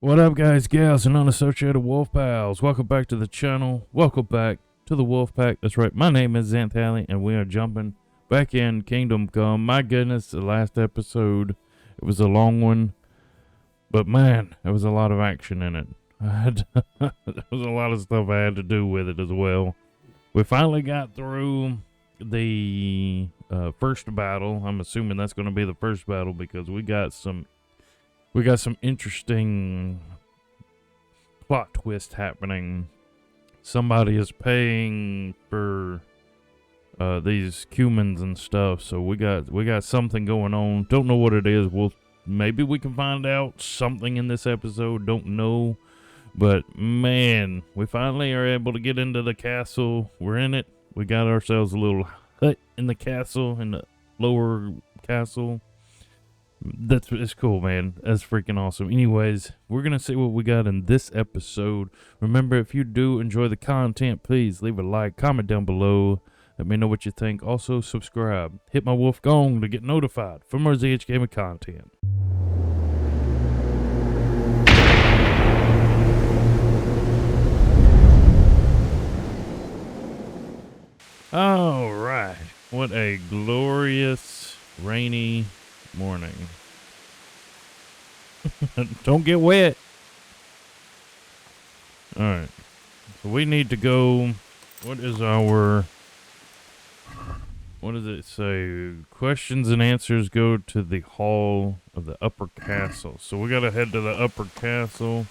What up, guys, gals, and unassociated wolf pals? Welcome back to the channel. Welcome back to the WolfPac. That's right, my name is Xanthally, and we are jumping back in Kingdom Come. My goodness, the last episode, it was a long one, but man, there was a lot of action in it. There was a lot of stuff I had to do with it as well. We finally got through the first battle. I'm assuming that's going to be the first battle because we got some interesting plot twist happening. Somebody is paying for these cumins and stuff, so we got something going on. Don't know what it is. Maybe we can find out something in this episode. Don't know, but man, we finally are able to get into the castle. We're in it. We got ourselves a little hut in the castle, in the lower castle. It's cool, man. That's freaking awesome. Anyways, we're gonna see what we got in this episode. Remember, if you do enjoy the content, please leave a like, comment down below, let me know what you think. Also, subscribe, hit my wolf gong to get notified for more ZHGaming content. All right, what a glorious rainy morning. Don't get wet. Alright. So we need to go. What does it say? Questions and answers go to the hall of the upper castle. So we gotta head to the upper castle.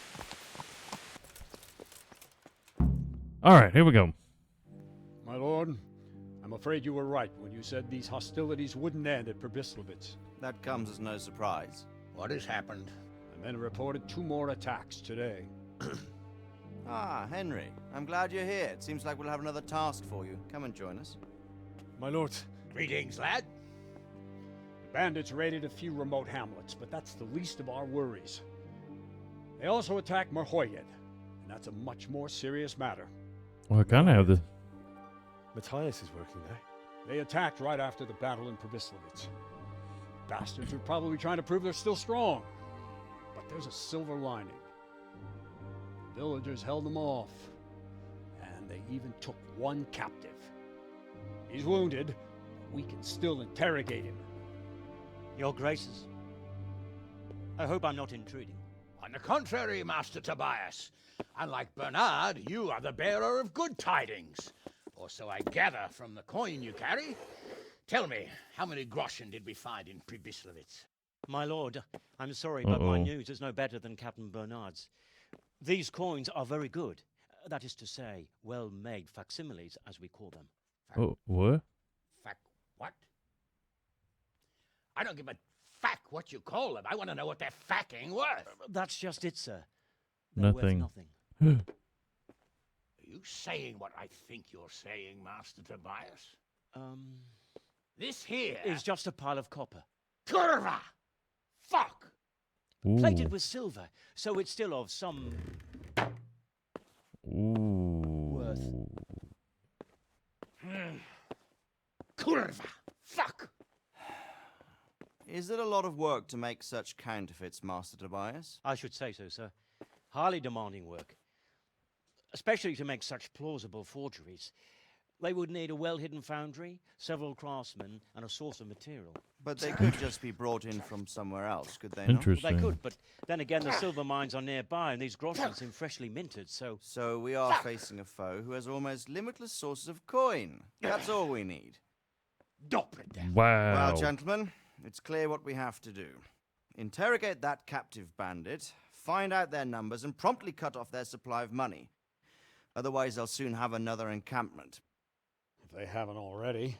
Alright, here we go. My lord, I'm afraid you were right when you said these hostilities wouldn't end at Probislavitz. That comes as no surprise. What has happened? The men reported 2 more attacks today. Ah, Henry. I'm glad you're here. It seems like we'll have another task for you. Come and join us. My lord, Greetings, lad. the bandits raided a few remote hamlets, but that's the least of our worries. They also attacked Merhoyed, and that's a much more serious matter. Well, I kind of have the. Matthias is working there. They attacked right after the battle in Probislavitz. Bastards are probably trying to prove they're still strong. But there's a silver lining. The villagers held them off, and they even took 1 captive. He's wounded, but we can still interrogate him. Your Graces, I hope I'm not intruding. On the contrary, Master Tobias. Unlike Bernard, you are the bearer of good tidings. Or so I gather from the coin you carry. Tell me, how many groschen did we find in Probislavitz? My lord, I'm sorry, but my news is no better than Captain Bernard's. These coins are very good. That is to say, well-made facsimiles, as we call them. Oh, what? What? I don't give a fuck what you call them. I want to know what they're facking worth. That's just it, sir. They're worth Nothing. nothing. Are you saying what I think you're saying, Master Tobias? This here It's just a pile of copper. Curva! Fuck! Plated with silver, so it's still of some worth. Curva! Fuck! Is it a lot of work to make such counterfeits, Master Tobias? I should say so, sir. Highly demanding work. Especially to make such plausible forgeries. They would need a well-hidden foundry, several craftsmen, and a source of material. But they could just be brought in from somewhere else, could they not? Interesting. They could, but then again, the silver mines are nearby, and these groschen seem freshly minted, so... So we are facing a foe who has almost limitless sources of coin. That's all we need. Doppelter. Wow. Well, gentlemen, it's clear what we have to do. Interrogate that captive bandit, find out their numbers, and promptly cut off their supply of money. Otherwise, they'll soon have another encampment. If they haven't already.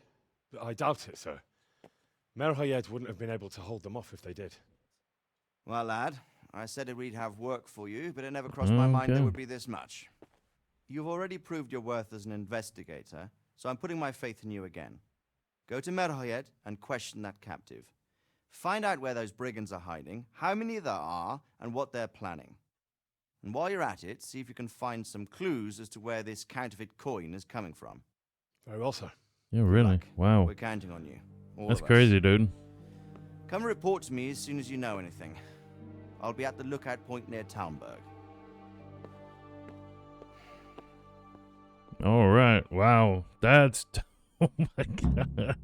I doubt it, sir. Merhoyed wouldn't have been able to hold them off if they did. Well, lad, I said we'd have work for you, but it never crossed my mind there would be this much. You've already proved your worth as an investigator, so I'm putting my faith in you again. Go to Merhoyed and question that captive. Find out where those brigands are hiding, how many there are, and what they're planning. And while you're at it, see if you can find some clues as to where this counterfeit coin is coming from. Very well, sir. Yeah, really? luck. Wow. We're counting on you. All That's of us. crazy, dude. Come report to me as soon as you know anything. I'll be at the lookout point near Talmberg. All right. Wow. That's... Oh, my God.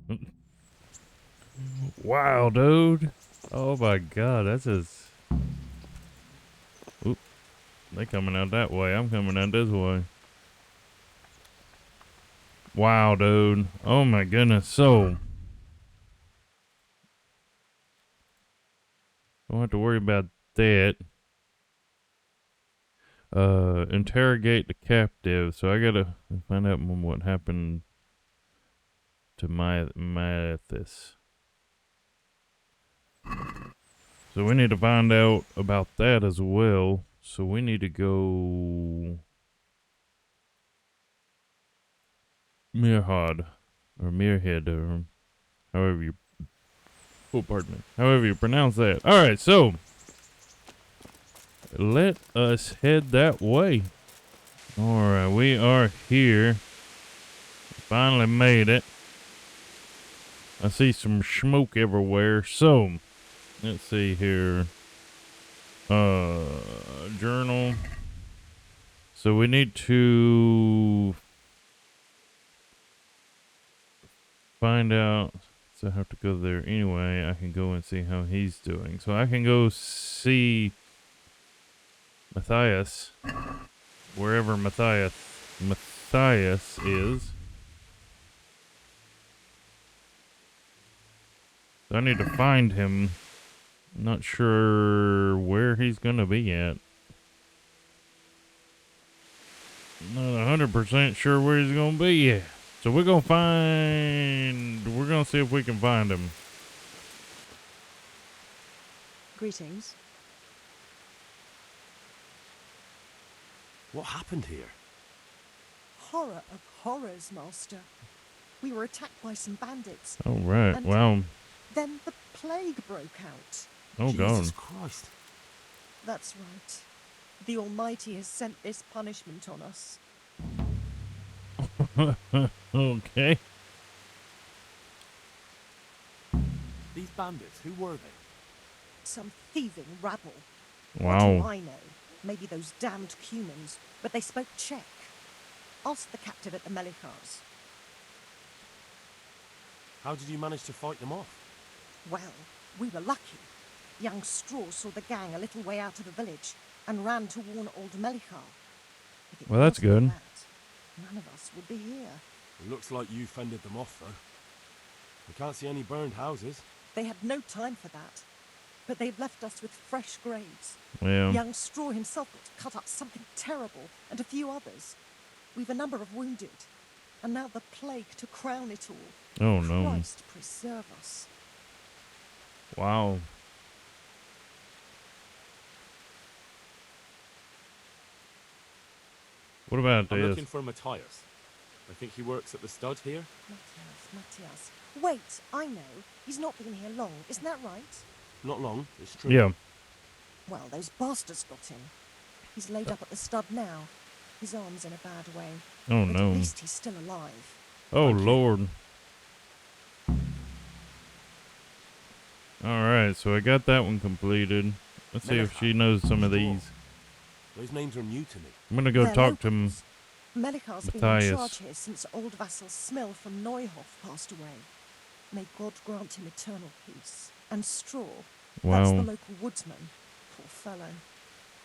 Wow, dude. Oh, my God. That's just... Oop. They coming out that way. I'm coming out this way. Wow, dude. Oh, my goodness. So... Don't have to worry about that. Interrogate the captive. So I gotta find out what happened to Mathis. So we need to find out about that as well. So we need to go Mirhad or Mirhead or however you pardon me. However you pronounce that. Alright, so let us head that way. Alright, we are here. Finally made it. I see some smoke everywhere. So, let's see here. Journal. So we need to find out. So I have to go there anyway. I can go and see how he's doing. So I can go see Matthias, wherever Matthias is. So I need to find him. I'm not sure where he's gonna be at. Not 100% sure where he's gonna be yet. So we're gonna see if we can find him. Greetings. What happened here? Horror of horrors, Master. We were attacked by some bandits. Oh, right. And Wow. then the plague broke out. Oh, Jesus God. Christ. That's right. The Almighty has sent this punishment on us. Okay. These bandits, who were they? Some thieving rabble. Wow. What do I know? Maybe those damned humans. But they spoke Czech. Ask the captive at the Melikars. How did you manage to fight them off? Well, we were lucky. Young Straw saw the gang a little way out of the village and ran to warn old Melikar. If it Well, that's wasn't good. that, none of us would be here. It looks like you fended them off, though. I can't see any burned houses. They had no time for that. But they've left us with fresh graves. Yeah. Young Straw himself got cut up something terrible, and a few others. We've a number of wounded. And now the plague to crown it all. Oh, no. Christ preserve us. Wow. What about I'm this? looking for Matthias. I think he works at the stud here. Matthias. Wait, I know. He's not been here long. Isn't that right? Not long, it's true. Yeah. Well, those bastards got him. He's laid up at the stud now. His arm's in a bad way. Oh, But no. at least he's still alive. Oh, Thank you. Lord. Alright, so I got that one completed. Let's see if she knows some of these. Those names are new to me. I'm gonna go They're talk to him. locals. Melikar's been in Matthias. charge here since old vassal Smil from Neuhof passed away. May God grant him eternal peace. And Straw, that's the Wow. local woodsman. Poor fellow.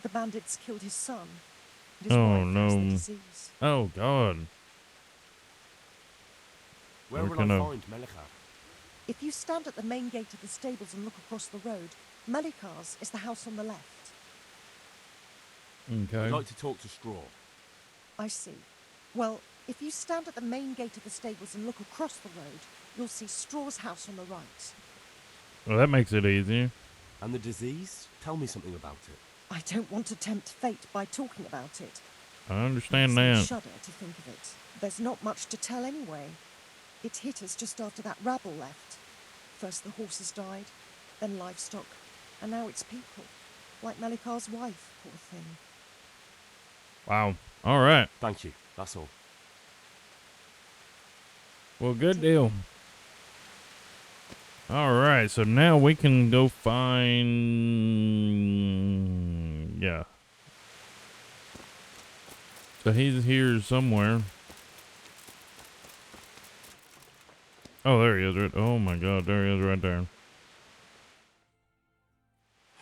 The bandits killed his son. And his Oh, wife has no. the disease. Oh, God. Where We're will gonna- I find Melikar? If you stand at the main gate of the stables and look across the road, Melikar's is the house on the left. I'd Okay. like to talk to Straw. I see. Well, if you stand at the main gate of the stables and look across the road, you'll see Straw's house on the right. Well, that makes it easier. And the disease? Tell me something about it. I don't want to tempt fate by talking about it. I understand Makes me that. shudder to think of it. There's not much to tell anyway. It hit us just after that rabble left. First the horses died, then livestock, and now it's people. Like Melikar's wife, poor thing. Wow. All right. Thank you, that's all. Well, good deal. All right, so now we can go find. Yeah. So he's here somewhere. Oh, there he is. Right. Oh my God, there he is right there.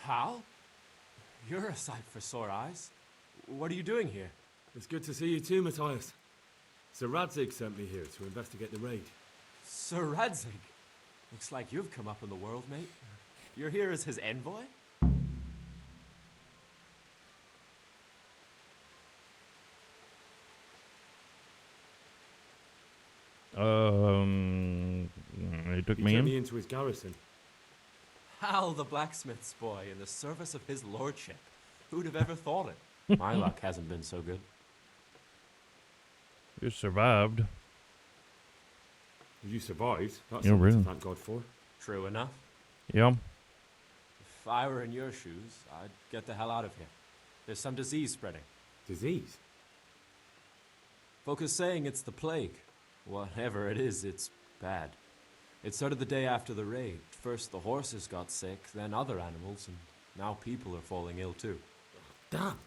Hal? You're a sight for sore eyes. What are you doing here? It's good to see you too, Matthias. Sir Radzig sent me here to investigate the raid. Sir Radzig? Looks like you've come up in the world, mate. You're here as his envoy? He took He me took in. me into his garrison. Hal, the blacksmith's boy, in the service of his lordship. Who'd have ever thought it? My luck hasn't been so good. You survived. You survived. That's Yeah, something really. to thank God for. True enough. Yeah. If I were in your shoes, I'd get the hell out of here. There's some disease spreading. Disease? Folk are saying it's the plague. Whatever it is, it's bad. It started the day after the raid. First the horses got sick, then other animals, and now people are falling ill too. Damn.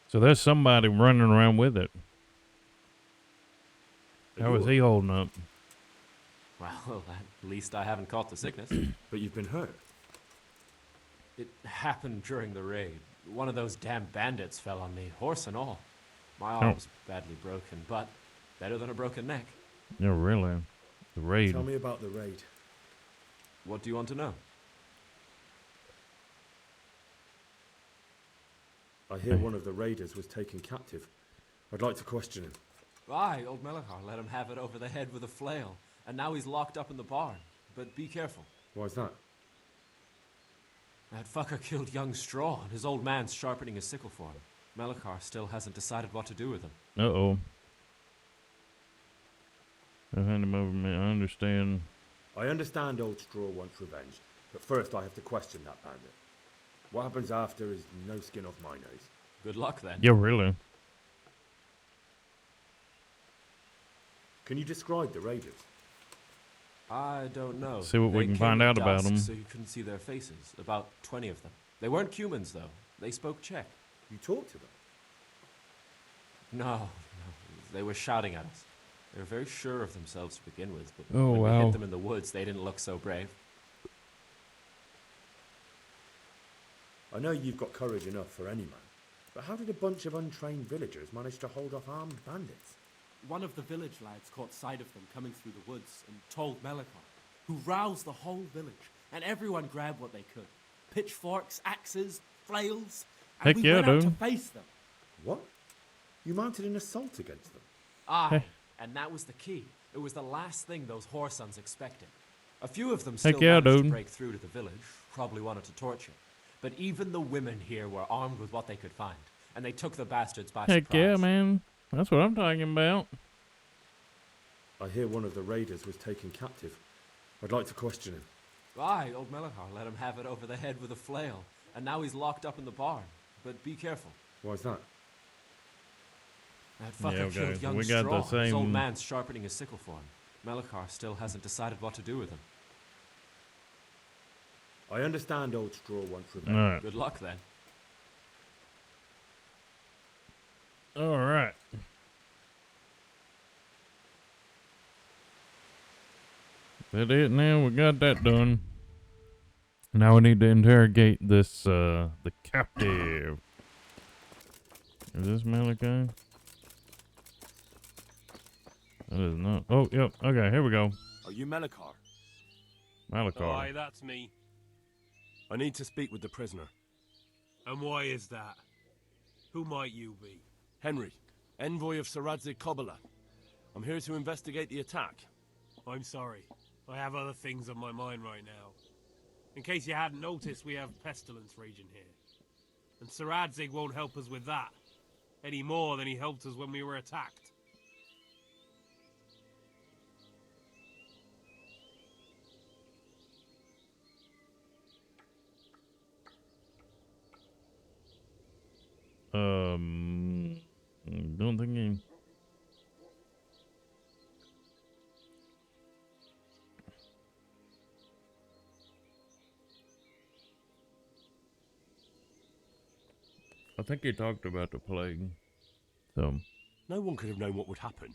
So there's somebody running around with it. How is he holding up? Well, at least I haven't caught the sickness. But you've been hurt. It happened during the raid. One of those damn bandits fell on me, horse and all. My arm's badly broken, but better than a broken neck. Yeah, really. The raid. Tell me about the raid. What do you want to know? I hear one of the raiders was taken captive. I'd like to question him. Aye, old Melachar let him have it over the head with a flail, and now he's locked up in the barn. But be careful. Why's that? That fucker killed young Straw, and his old man's sharpening his sickle for him. Melachar still hasn't decided what to do with him. Uh-oh. I've handed him over me. I understand. I understand old Straw wants revenge, but first I have to question that bandit. What happens after is no skin off my nose. Good luck, then. Yeah, really. Can you describe the raiders? I don't know. See what we They can came find at out about dusk, them. So you couldn't see their faces. About 20 of them. They weren't humans, though. They spoke Czech. You talked to them? No. They were shouting at us. They were very sure of themselves to begin with, but Oh, when we wow. hit them in the woods, they didn't look so brave. I know you've got courage enough for any man, but how did a bunch of untrained villagers manage to hold off armed bandits? One of the village lads caught sight of them coming through the woods and told Melachar, who roused the whole village, and everyone grabbed what they could. Pitchforks, axes, flails, and Heck we yeah, went out to dude. face them. What? You mounted an assault against them? Aye, and that was the key. It was the last thing those whoresons expected. A few of them Heck still yeah, managed to dude. break through to the village, probably wanted to torture. But even the women here were armed with what they could find, and they took the bastards by Heck surprise. yeah, man. That's what I'm talking about. I hear one of the raiders was taken captive. I'd like to question him. Aye, old Melachar let him have it over the head with a flail, and now he's locked up in the barn. But be careful. Why's that? That fucker Yeah, okay, killed so young we got the Straw. His old same- man's sharpening his sickle for him. Melachar still hasn't decided what to do with him. I understand old Straw wants revenge. Alright. Good luck, then. Alright. That it now? We got that done. Now we need to interrogate this, the captive. Is this Malachi? That is not. Oh, yep. Okay, here we go. Are you Melachar? Malachi. Aye, that's me. I need to speak with the prisoner. And why is that? Who might you be? Henry, envoy of Sir Radzig Kobyla. I'm here to investigate the attack. I'm sorry. I have other things on my mind right now. In case you hadn't noticed, we have pestilence raging here. And Sir Radzig won't help us with that. Any more than he helped us when we were attacked. Don't think he... I think he talked about the plague. So. No one could have known what would happen.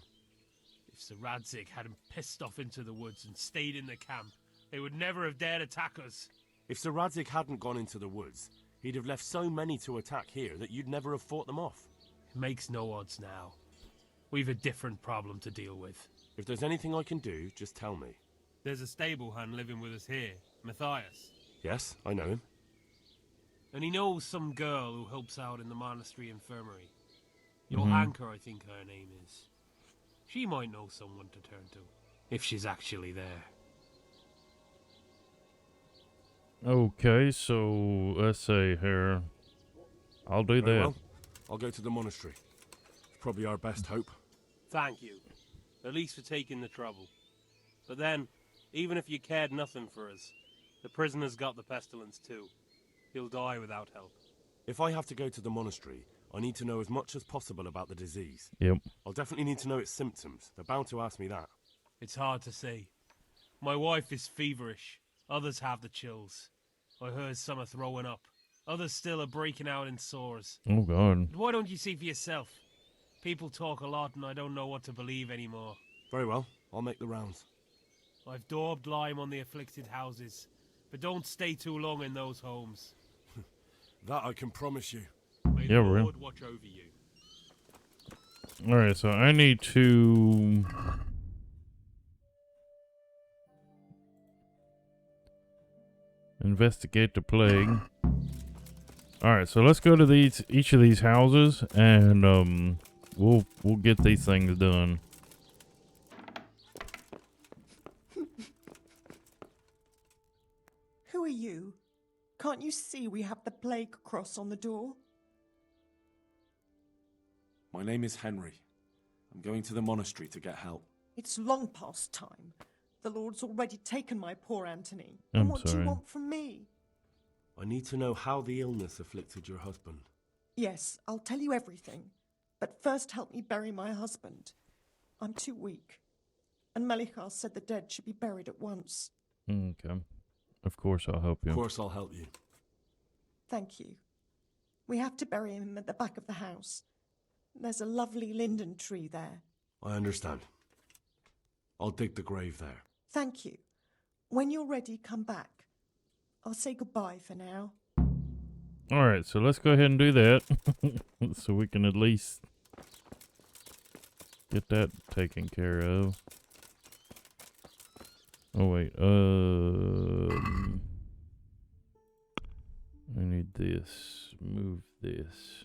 If Sir Radzig hadn't pissed off into the woods and stayed in the camp, they would never have dared attack us. If Sir Radzig hadn't gone into the woods, he'd have left so many to attack here that you'd never have fought them off. It makes no odds now. We've a different problem to deal with. If there's anything I can do, just tell me. There's a stable hand living with us here, Matthias. Yes, I know him. And he knows some girl who helps out in the monastery infirmary. Your anchor, I think her name is. She might know someone to turn to, if she's actually there. Okay, so let's say here. I'll do Very that. well. I'll go to the monastery. It's probably our best hope. Thank you. At least for taking the trouble. But then, even if you cared nothing for us, the prisoner's got the pestilence too. He'll die without help. If I have to go to the monastery, I need to know as much as possible about the disease. Yep. I'll definitely need to know its symptoms. They're bound to ask me that. It's hard to say. My wife is feverish. Others have the chills. I heard some are throwing up. Others still are breaking out in sores. Oh, God. Why don't you see for yourself? People talk a lot and I don't know what to believe anymore. Very well. I'll make the rounds. I've daubed lime on the afflicted houses, but don't stay too long in those homes. That I can promise you. May the Lord watch over you. Alright, so I need to... investigate the plague. Alright, so let's go to each of these houses and we'll get these things done. Who are you? Can't you see we have the plague cross on the door? My name is Henry. I'm going to the monastery to get help. It's long past time. The Lord's already taken my poor Anthony. I'm And what do sorry. you want from me? I need to know how the illness afflicted your husband. Yes, I'll tell you everything. But first help me bury my husband. I'm too weak. And Melichar said the dead should be buried at once. Okay. Of course I'll help you. Of course I'll help you. Thank you. We have to bury him at the back of the house. There's a lovely linden tree there. I understand. I'll dig the grave there. Thank you. When you're ready, come back. I'll say goodbye for now. Alright, so let's go ahead and do that. So we can at least get that taken care of. Oh wait, I need this. Move this.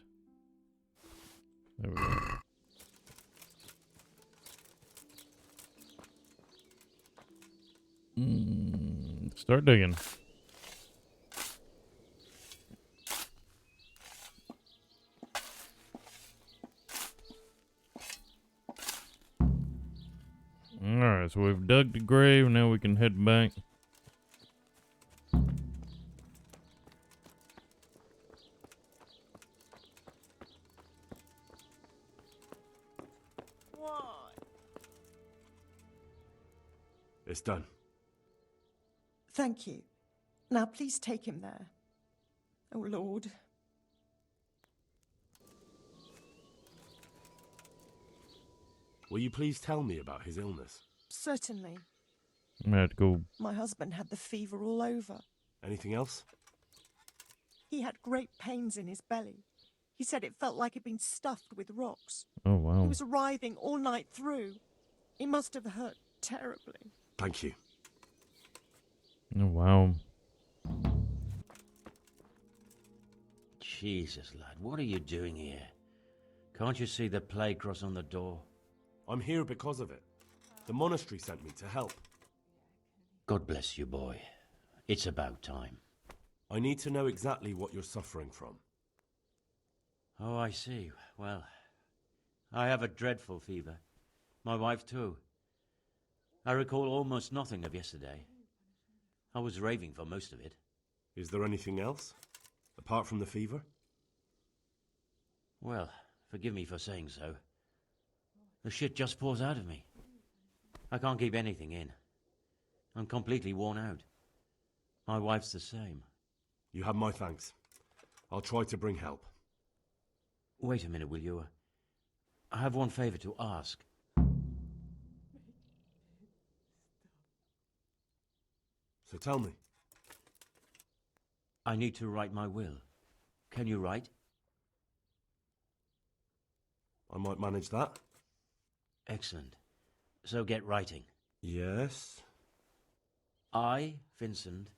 There we go. Start digging. Alright, so we've dug the grave, now we can head back. What? It's done. Thank you. Now please take him there. Oh, Lord. Will you please tell me about his illness? Certainly. I'm gonna have to go. My husband had the fever all over. Anything else? He had great pains in his belly. He said it felt like it'd been stuffed with rocks. Oh, wow. He was writhing all night through. It must have hurt terribly. Thank you. Oh, wow. Jesus, lad, what are you doing here? Can't you see the plague cross on the door? I'm here because of it. The monastery sent me to help. God bless you, boy. It's about time. I need to know exactly what you're suffering from. Oh, I see. Well, I have a dreadful fever. My wife, too. I recall almost nothing of yesterday. I was raving for most of it. Is there anything else? Apart from the fever? Well, forgive me for saying so. The shit just pours out of me. I can't keep anything in. I'm completely worn out. My wife's the same. You have my thanks. I'll try to bring help. Wait a minute, will you? I have one favor to ask. So tell me. I need to write my will. Can you write? I might manage that. Excellent. So get writing. Yes. I, Vincent,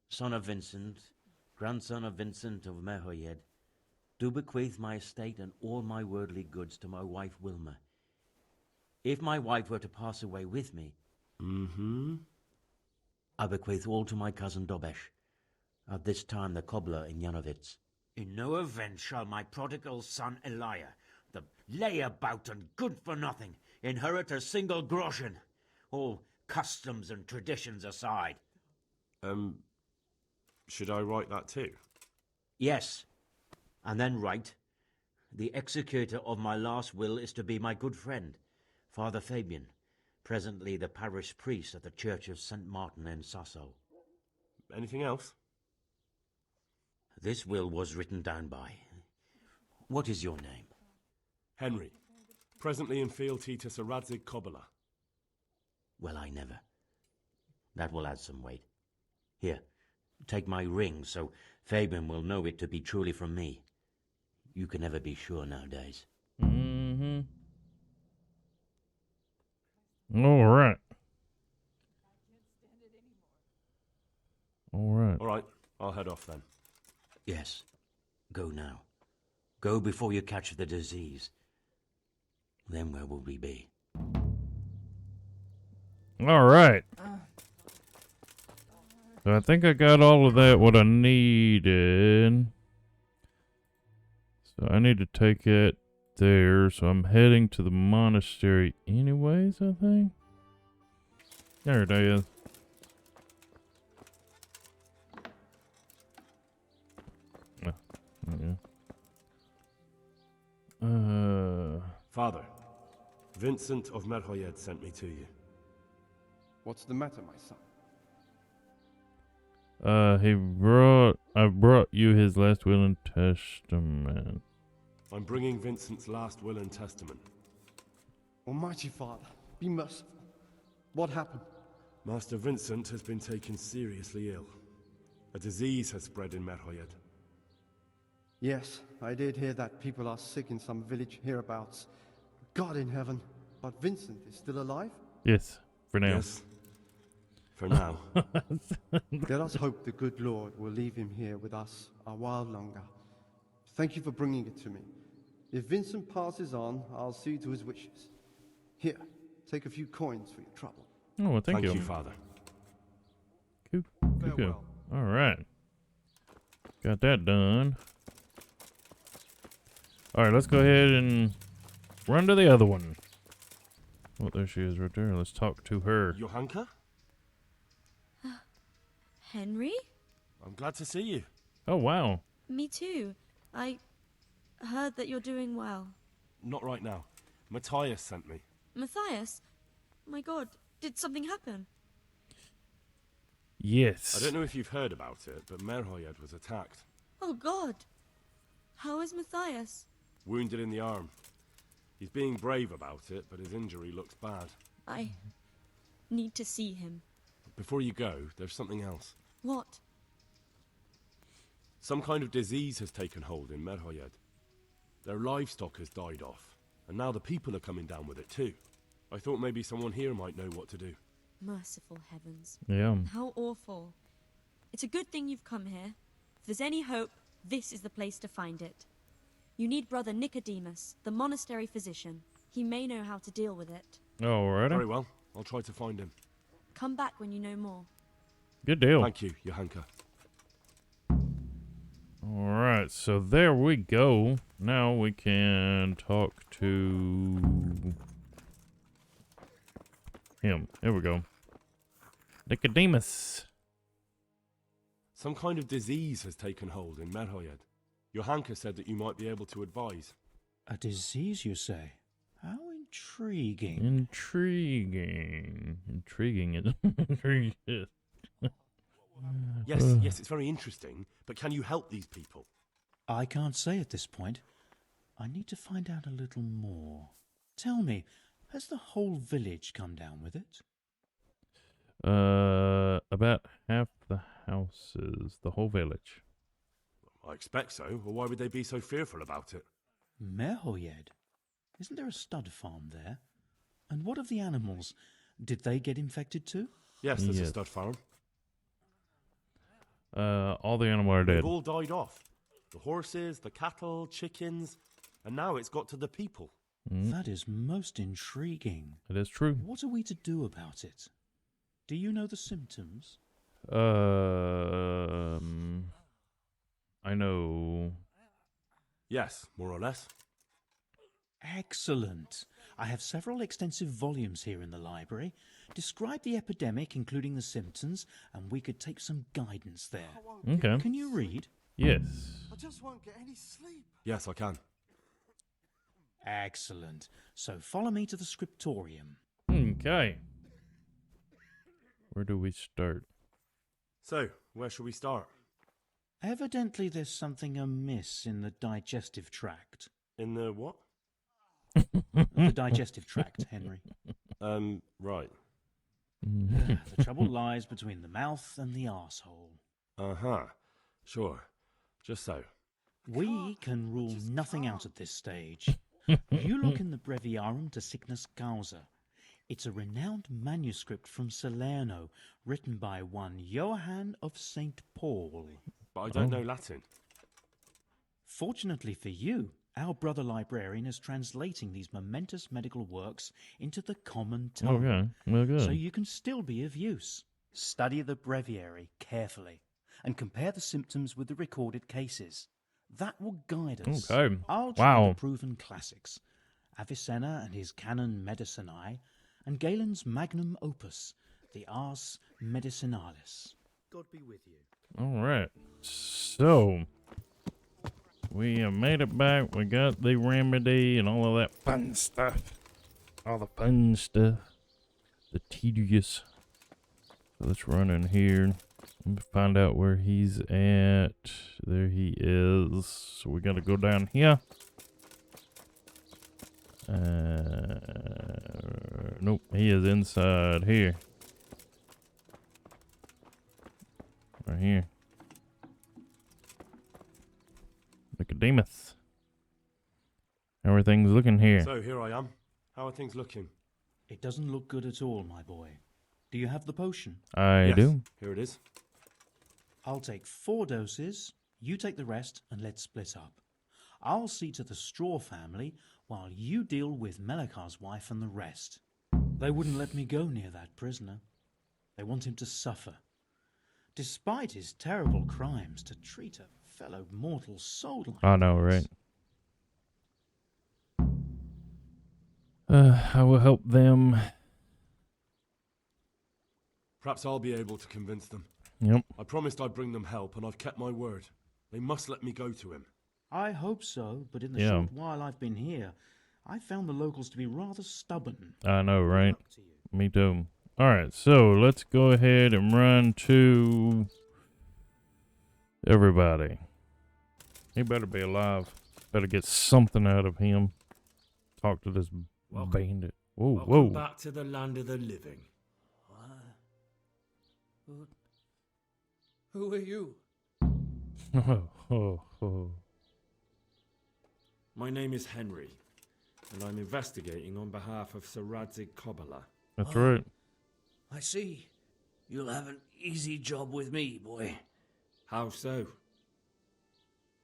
son of Vincent, grandson of Vincent of Merhoyed, do bequeath my estate and all my worldly goods to my wife Wilma. If my wife were to pass away with me, I bequeath all to my cousin Dobesh, at this time the cobbler in Janovitz. In no event shall my prodigal son Elia, the layabout and good-for-nothing, inherit a single groschen, all customs and traditions aside. Should I write that too? Yes, and then write, the executor of my last will is to be my good friend, Father Fabian, presently the parish priest at the Church of St. Martin in Sasso. Anything else? This will was written down by... What is your name? Henry, presently in fealty to Sir Radzig Kobyla. Well, I never. That will add some weight. Here, take my ring, so Fabian will know it to be truly from me. You can never be sure nowadays. All right. All right, I'll head off then. Yes, go now. Go before you catch the disease. Then where will we be? All right. So I think I got all of that, what I needed. So I need to take it there. So I'm heading to the monastery anyways, I think. There it is. Father, Vincent of Merhoyed sent me to you. What's the matter, my son? I brought you his last will and testament. I'm bringing Vincent's last will and testament. Almighty Father, be merciful. What happened? Master Vincent has been taken seriously ill. A disease has spread in Merhoyed. Yes, I did hear that people are sick in some village hereabouts. God in heaven, but Vincent is still alive? Yes, for now. Yes, for now. Let us hope the good Lord will leave him here with us a while longer. Thank you for bringing it to me. If Vincent passes on, I'll see to his wishes. Here, take a few coins for your trouble. Oh, well, thank you. Thank you, Father. Cool. Cool. All right. Got that done. All right, let's go ahead and run to the other one. Oh, there she is right there. Let's talk to her. Johanka? Henry? I'm glad to see you. Oh, wow. Me too. I heard that you're doing well. Not right now. Matthias sent me. Matthias? My God, did something happen? Yes. I don't know if you've heard about it, but Merhoyed was attacked. Oh God. How is Matthias? Wounded in the arm. He's being brave about it, but his injury looks bad. I need to see him. Before you go, there's something else. What? Some kind of disease has taken hold in Merhoyed. Their livestock has died off, and now the people are coming down with it too. I thought maybe someone here might know what to do. Merciful heavens. Yeah. How awful. It's a good thing you've come here. If there's any hope, this is the place to find it. You need Brother Nicodemus, the monastery physician. He may know how to deal with it. All right. Very well. I'll try to find him. Come back when you know more. Good deal. Thank you, Johanka. All right, so there we go. Now we can talk to him. There we go. Nicodemus. Some kind of disease has taken hold in Merhoyed. Johanka said that you might be able to advise. A disease, you say? How intriguing. Intriguing. Yes, it's very interesting, but can you help these people? I can't say at this point. I need to find out a little more. Tell me, has the whole village come down with it? About half the houses, the whole village. I expect so, or why would they be so fearful about it? Merhoyed? Isn't there a stud farm there? And what of the animals? Did they get infected too? Yes, there's a stud farm. All the animals are dead. They've all died off. The horses, the cattle, chickens, and now it's got to the people. That is most intriguing. It is true. What are we to do about it? Do you know the symptoms? I know. Yes, more or less. Excellent. I have several extensive volumes here in the library. Describe the epidemic, including the symptoms, and we could take some guidance there. Okay. Can you read? Yes. I just won't get any sleep. Yes, I can. Excellent. So follow me to the scriptorium. Okay. Where do we start? So, where shall we start? Evidently there's something amiss in the digestive tract. In the what? The digestive tract, Henry. Right. The trouble lies between the mouth and the arsehole. Uh-huh. Sure. Just so. We can rule nothing out at this stage. You look in the Breviarum de Sickness Causa. It's a renowned manuscript from Salerno, written by one Johann of St. Paul. But I don't know Latin. Fortunately for you, our brother librarian is translating these momentous medical works into the common tongue. Okay, well, good. So you can still be of use. Study the breviary carefully and compare the symptoms with the recorded cases. That will guide us. Okay. I'll try the proven classics, Avicenna and his Canon Medicinae, and Galen's magnum opus, the Ars Medicinalis. God be with you. All right. So, we have made it back. We got the remedy and all of that fun stuff. All the fun stuff. The tedious. So let's run in here and find out where he's at. There he is. So we got to go down here. Nope, he is inside here. Right here. Nicodemus. Everything's looking here. So, here I am. How are things looking? It doesn't look good at all, my boy. Do you have the potion? I do. Here it is. I'll take 4 doses, you take the rest, and let's split up. I'll see to the Straw family, while you deal with Melikar's wife and the rest. They wouldn't let me go near that prisoner. They want him to suffer. Despite his terrible crimes, to treat a fellow mortal soul like I know, right? I will help them. Perhaps I'll be able to convince them. Yep. I promised I'd bring them help, and I've kept my word. They must let me go to him. I hope so, but in the short while I've been here, I found the locals to be rather stubborn. I know, right? Me too. Alright, so let's go ahead and run to everybody. He better be alive. Better get something out of him. Talk to this bandit. Whoa, whoa. Welcome back to the land of the living. Who are you? My name is Henry, and I'm investigating on behalf of Sir Radzig Kobyla. That's right. I see. You'll have an easy job with me, boy. How so?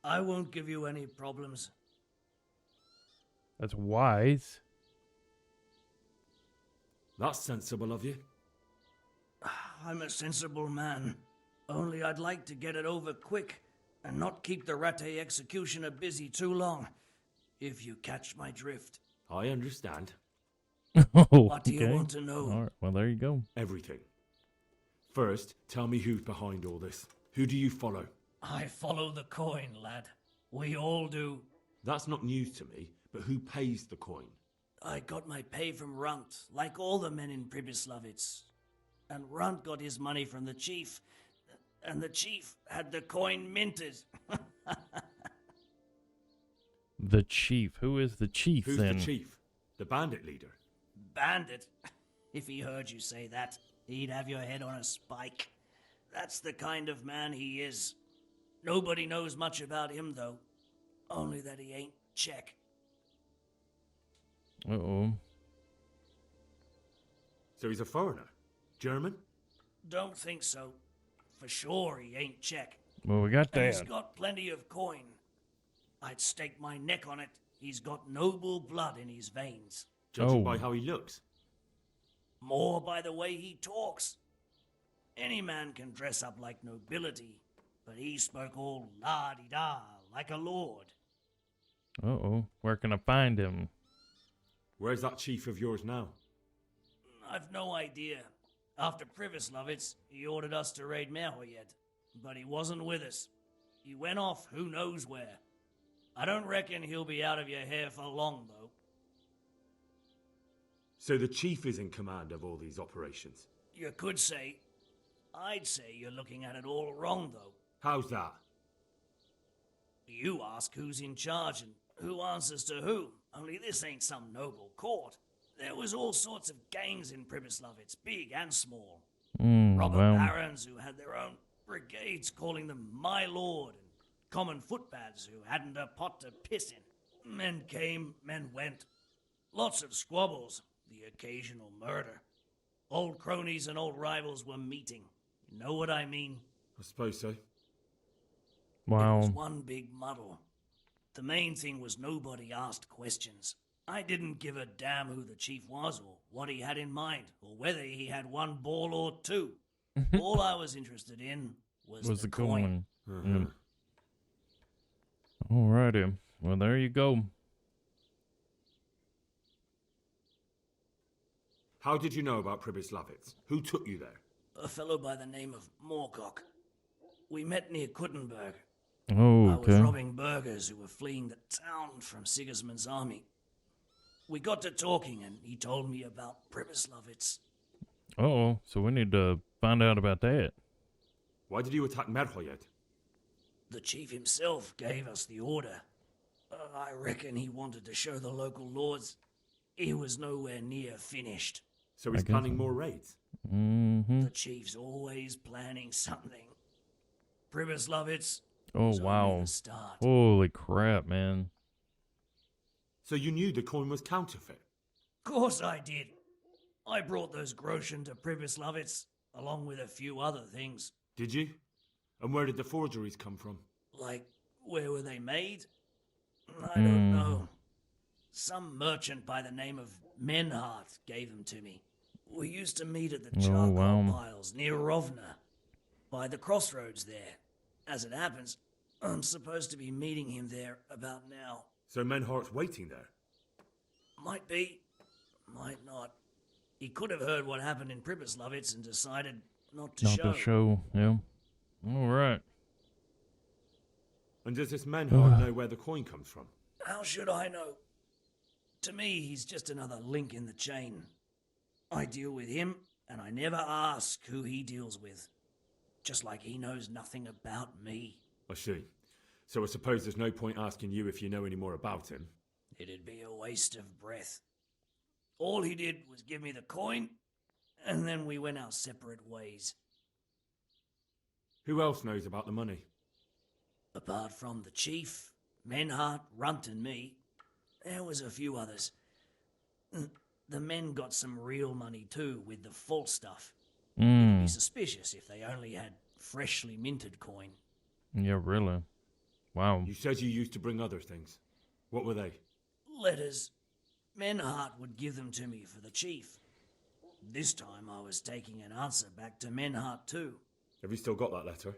I won't give you any problems. That's wise. That's sensible of you. I'm a sensible man. Only I'd like to get it over quick and not keep the Rattay executioner busy too long, if you catch my drift. I understand. What do you want to know? All right, well, there you go. Everything. First, tell me who's behind all this. Who do you follow? I follow the coin, lad. We all do. That's not news to me, but who pays the coin? I got my pay from Runt, like all the men in Pribyslavitz. And Runt got his money from the chief, and the chief had the coin minted. The chief. Who is the chief Who's then? the chief? The bandit leader? Bandit? If he heard you say that, he'd have your head on a spike. That's the kind of man he is. Nobody knows much about him, though. Only that he ain't Czech. Uh-oh. So he's a foreigner? German? Don't think so. For sure he ain't Czech. Well, we got And that. he's got plenty of coin. I'd stake my neck on it. He's got noble blood in his veins. Judging by how he looks. More by the way he talks. Any man can dress up like nobility, but he spoke all la-di-da, like a lord. Uh-oh. Where can I find him? Where's that chief of yours now? I've no idea. After Privislovitz, he ordered us to raid Merhoyed, but he wasn't with us. He went off who knows where. I don't reckon he'll be out of your hair for long, though. So the chief is in command of all these operations? You could say. I'd say you're looking at it all wrong, though. How's that? You ask who's in charge and who answers to who. Only this ain't some noble court. There was all sorts of gangs in Privislovitz, big and small. Robber barons who had their own brigades calling them my lord, and common footpads who hadn't a pot to piss in. Men came, men went. Lots of squabbles, the occasional murder. Old cronies and old rivals were meeting. You know what I mean? I suppose so. Wow. It was one big muddle. The main thing was nobody asked questions. I didn't give a damn who the chief was or what he had in mind or whether he had one ball or two. All I was interested in was the coin. Yep. Alrighty. Well, there you go. How did you know about Privislovitz? Who took you there? A fellow by the name of Moorcock. We met near Kuttenberg. Oh, I okay. was robbing burghers who were fleeing the town from Sigismund's army. We got to talking and he told me about Privislovitz. Uh-oh. So we need to find out about that. Why did you attack Merhoyed? The chief himself gave us the order. I reckon he wanted to show the local lords he was nowhere near finished. So he's planning more raids? Mm-hmm. The chief's always planning something. Privislovitz. Oh, wow. Holy crap, man. So you knew the coin was counterfeit? Course I did. I brought those groschen to Privislovitz, along with a few other things. Did you? And where did the forgeries come from? Like, where were they made? I don't know. Some merchant by the name of Menhart gave them to me. We used to meet at the charcoal piles near Rovna, by the crossroads there. As it happens, I'm supposed to be meeting him there about now. So Menhart's waiting there? Might be, might not. He could have heard what happened in Privislovitz and decided not to show. Not to show, yeah. All right. And does this Menhart know where the coin comes from? How should I know? To me, he's just another link in the chain. I deal with him, and I never ask who he deals with. Just like he knows nothing about me. I see. So I suppose there's no point asking you if you know any more about him. It'd be a waste of breath. All he did was give me the coin, and then we went our separate ways. Who else knows about the money? Apart from the chief, Menhart, Runt, and me, there was a few others. The men got some real money too, with the false stuff. It'd be suspicious if they only had freshly minted coin. Yeah, really. Wow. You said you used to bring other things. What were they? Letters. Menhart would give them to me for the chief. This time I was taking an answer back to Menhart too. Have you still got that letter?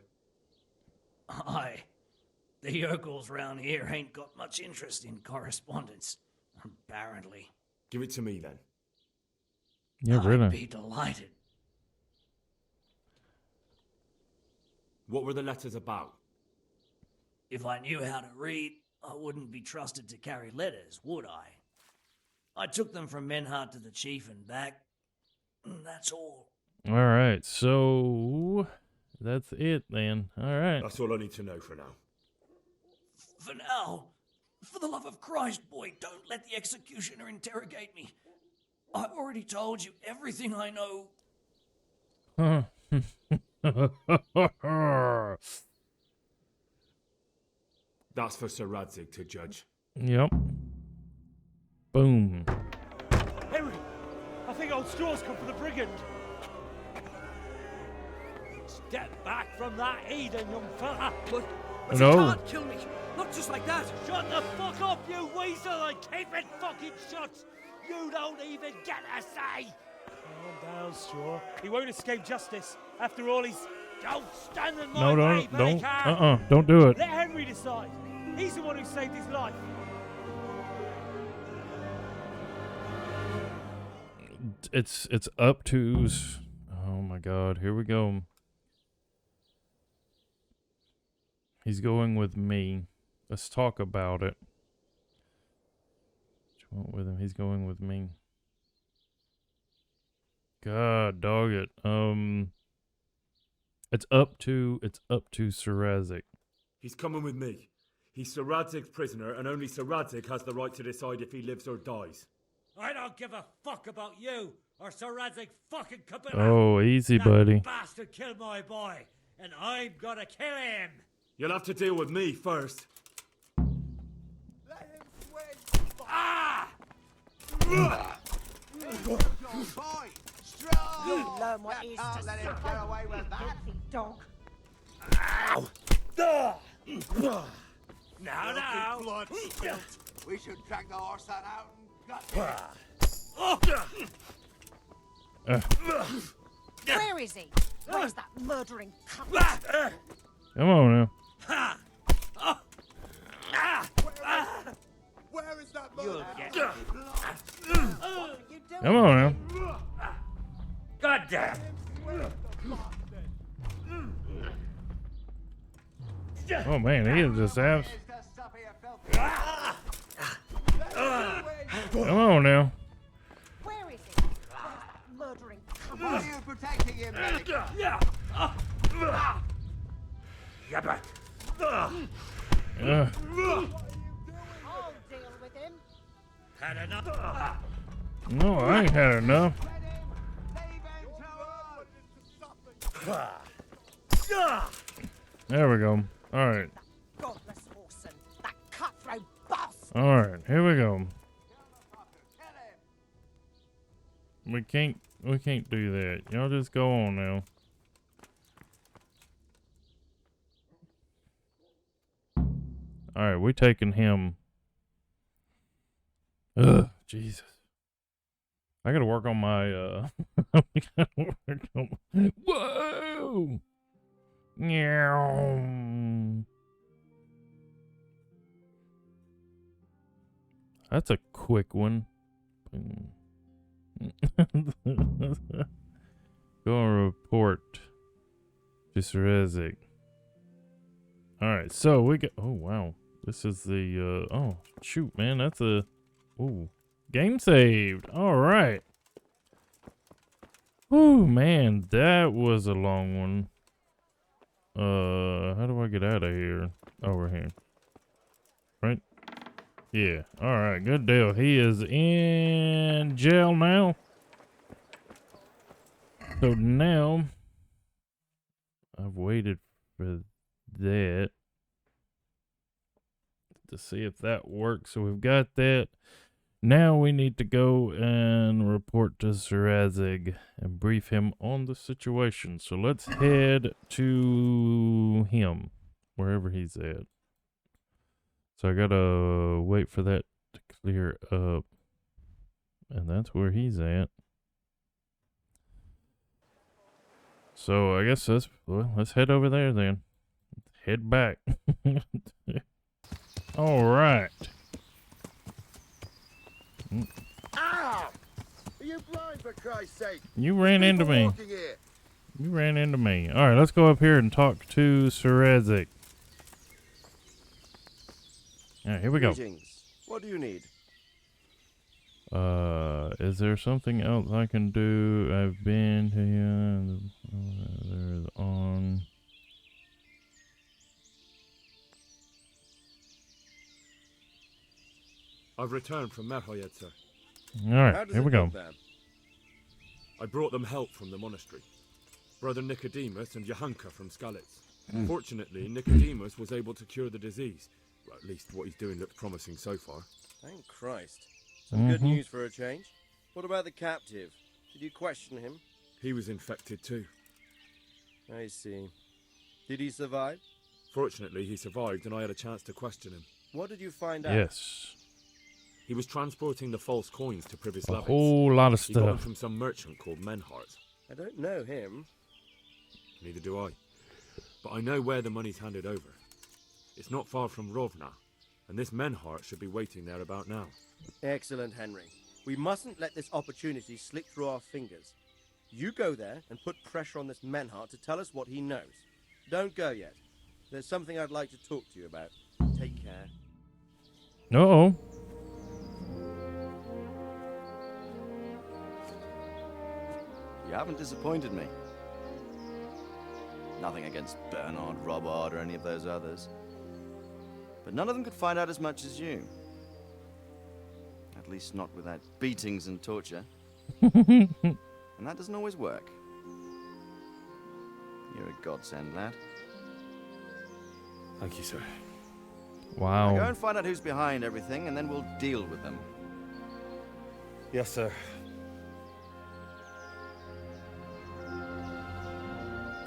Aye. The yokels round here ain't got much interest in correspondence, apparently. Give it to me then. Yeah, really. I'd be delighted. What were the letters about? If I knew how to read, I wouldn't be trusted to carry letters, would I? I took them from Menhart to the chief and back. That's all. All right, so that's it then. All right. That's all I need to know for now. For now, For the love of Christ, boy, don't let the executioner interrogate me. I've already told you everything I know. That's for Sir Radzig to judge. Yep. Boom. Henry, I think old Straw's come for the brigand. Step back from that Eden, young fella. But No. you can't kill me. Not just like that. Shut the fuck up, you weasel, and keep it fucking shut. You don't even get a say. Calm down, Straw. He won't escape justice. After all, he's... Don't stand in my No, way, don't. Bellican. Don't do it. Let Henry decide. He's the one who saved his life. It's up to. Oh my God! Here we go. He's going with me. Let's talk about it. What you want with him? He's going with me. God dog it. It's up to Sir Radzig. He's coming with me. He's Sir Radzig's prisoner, and only Sir Radzig has the right to decide if he lives or dies. I don't give a fuck about you or Sir Radzig fucking Kabila. Oh, easy, that buddy. Bastard killed my boy, and I'm gonna kill him. You'll have to deal with me first. Ah! Boy, strong! You learn what it is to let him suffer, get away with that. filthy dog. Ow! Now. Blood spilt. We should drag the horse that out and gut him. Where is he? Where's that murdering cunt? Come on now. Where is that You'll murderer? get What are you doing? Come on now. God damn! Oh man, he is just abs. Come on now. Where is he? Where's that murdering cunt? Why are you protecting him, medic? Yabba! Uh, I'll deal with him. Had enough? no, I ain't had enough. There we go. All right. Godless Orson, that cutthroat boss. All right. Here we go. We can't do that. Y'all just go on now. All right, we taking him. Ugh, Jesus. I gotta work on my Whoa! Meow. That's a quick one. Go and report to Sir Radzig. Alright, so we got. Oh, wow. This is the. Oh, shoot, man. That's a. Ooh. Game saved. Alright. Ooh, man. That was a long one. How do I get out of here? Over here. Right? Yeah. Alright, good deal. He is in jail now. So now, I've waited for that to see if that works. So we've got that. Now we need to go and report to Sir Radzig and brief him on the situation. So let's head to him, wherever he's at. So I gotta wait for that to clear up. And that's where he's at. So I guess let's head over there then. Head back. All right. Ow! Are you blind, for Christ's sake? You ran into me. You ran into me. All right, let's go up here and talk to Sir Radzig. All right, here we go. Greetings. What do you need? Is there something else I can do? I've been to you. There's on. I've returned from Merhoyed, sir. Alright, here we go. I brought them help from the monastery. Brother Nicodemus and Johanka from Skalitz. Fortunately, Nicodemus was able to cure the disease. Well, at least what he's doing looks promising so far. Thank Christ. Some good news for a change. What about the captive? Did you question him? He was infected too. I see. Did he survive? Fortunately, he survived and I had a chance to question him. What did you find out? Yes. He was transporting the false coins to Privis A Lavitz. whole lot of He got them stuff. from some merchant called Menhart. I don't know him. Neither do I. But I know where the money's handed over. It's not far from Rovna, and this Menhart should be waiting there about now. Excellent, Henry. We mustn't let this opportunity slip through our fingers. You go there and put pressure on this Menhart to tell us what he knows. Don't go yet. There's something I'd like to talk to you about. Take care. Uh-oh. You haven't disappointed me. Nothing against Bernard, Robert, or any of those others. But none of them could find out as much as you. At least not without beatings and torture. And that doesn't always work. You're a godsend, lad. Thank you, sir. Wow. Now go and find out who's behind everything, and then we'll deal with them. Yes, sir.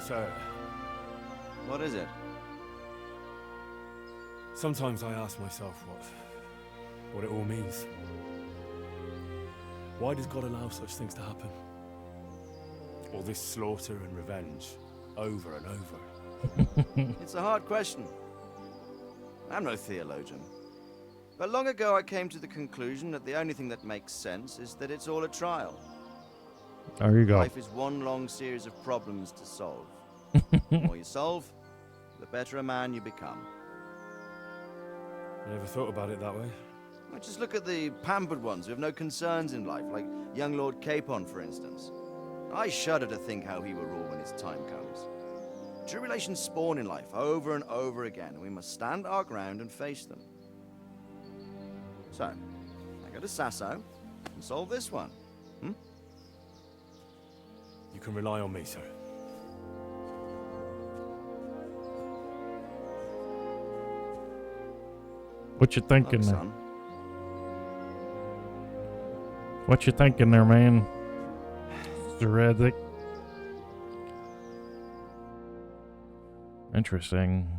Sir. What is it? Sometimes I ask myself what it all means. Why does God allow such things to happen? All this slaughter and revenge, over and over. It's a hard question. I'm no theologian. But long ago I came to the conclusion that the only thing that makes sense is that it's all a trial. There you go. Life is one long series of problems to solve. The more you solve, the better a man you become. I never thought about it that way. Well, just look at the pampered ones who have no concerns in life, like young Lord Capon, for instance. I shudder to think how he will rule when his time comes. Tribulations spawn in life over and over again, and we must stand our ground and face them. So, I go to Sasso and solve this one. You can rely on me, sir. What you thinking there? Son. What you thinking there, man? Zeradzic. Interesting.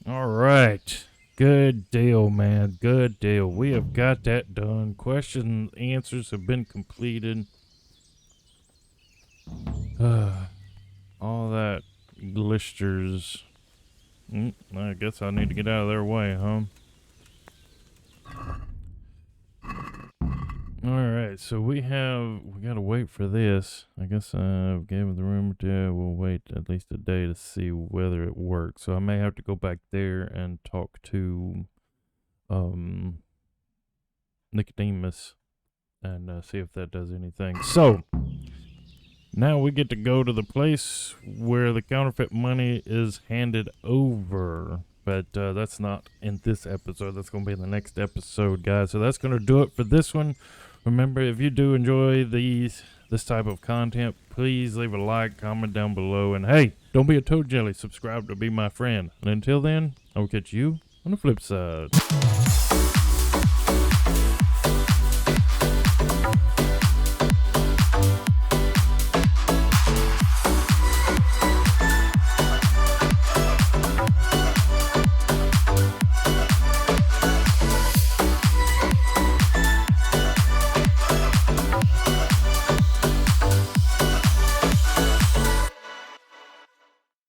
All right. Good deal, man. Good deal. We have got that done. Questions, answers have been completed. All that glisters. I guess I need to get out of their way, huh? Alright, so we gotta wait for this. I guess I've given the room to, we'll wait at least a day to see whether it works. So I may have to go back there and talk to Nicodemus and see if that does anything. So now we get to go to the place where the counterfeit money is handed over. But that's not in this episode. That's going to be in the next episode, guys. So that's going to do it for this one. Remember, if you do enjoy this type of content, please leave a like, comment down below. And hey, don't be a toad jelly. Subscribe to be my friend. And until then, I will catch you on the flip side.